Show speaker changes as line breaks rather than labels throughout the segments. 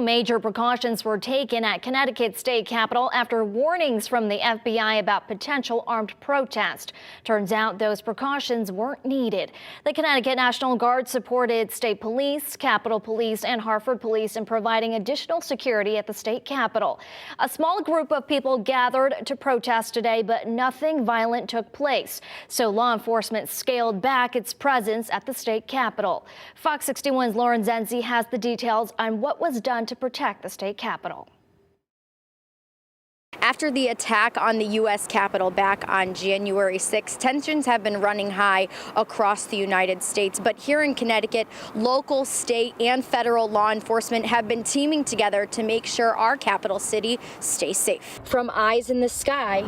Major precautions were taken at Connecticut's state capitol after warnings from the FBI about potential armed protest. Turns out those precautions weren't needed. The Connecticut National Guard supported state police, Capitol Police, and Hartford Police in providing additional security at the state capitol. A small group of people gathered to protest today, but nothing violent took place. So law enforcement scaled back its presence at the state capitol. Fox 61's Lauren Zenzi has the details on what was done to protect the state capitol.
After the attack on the U.S. Capitol back on January 6, tensions have been running high across the United States. But here in Connecticut, local, state, and federal law enforcement have been teaming together to make sure our capital city stays safe. From eyes in the sky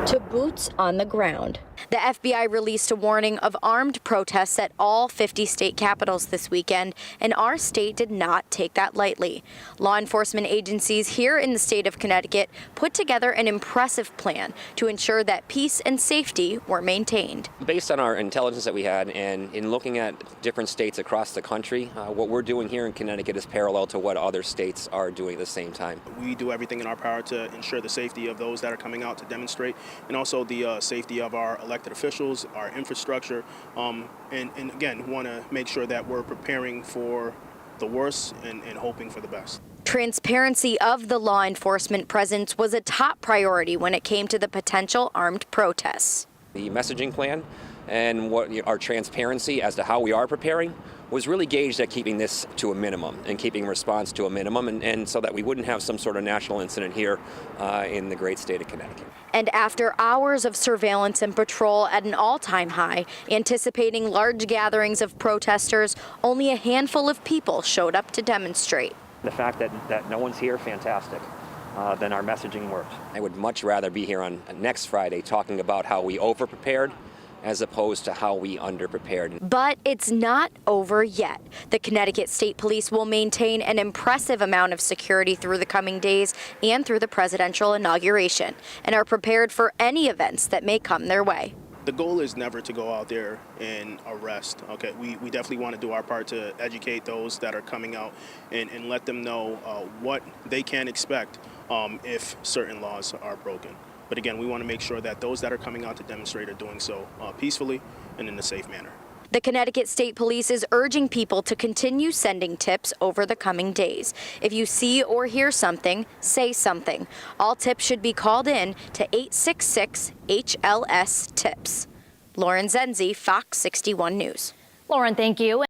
to boots on the ground. The FBI released a warning of armed protests at all 50 state capitals this weekend, and our state did not take that lightly. Law enforcement agencies here in the state of Connecticut put together an impressive plan to ensure that peace and safety were maintained.
Based on our intelligence that we had and in looking at different states across the country, what we're doing here in Connecticut is parallel to what other states are doing at the same time.
We do everything in our power to ensure the safety of those that are coming out to demonstrate, and also the safety of our elected officials, our infrastructure, and again, want to make sure that we're preparing for the worst and hoping for the best.
Transparency of the law enforcement presence was a top priority when it came to the potential armed protests.
The messaging plan and our transparency as to how we are preparing was really gauged at keeping this to a minimum and keeping response to a minimum, and so that we wouldn't have some sort of national incident here in the great state of Connecticut.
And after hours of surveillance and patrol at an all-time high, anticipating large gatherings of protesters, only a handful of people showed up to demonstrate.
The fact that no one's here, fantastic. Then our messaging works.
I would much rather be here on next Friday talking about how we over-prepared as opposed to how we underprepared.
But it's not over yet. The Connecticut State Police will maintain an impressive amount of security through the coming days and through the presidential inauguration, and are prepared for any events that may come their way.
The goal is never to go out there and arrest. Okay, we definitely want to do our part to educate those that are coming out and let them know what they can expect if certain laws are broken. But again, we want to make sure that those that are coming out to demonstrate are doing so peacefully and in a safe manner.
The Connecticut State Police is urging people to continue sending tips over the coming days. If you see or hear something, say something. All tips should be called in to 866-HLS-TIPS. Lauren Zenzi, Fox 61 News.
Lauren, thank you.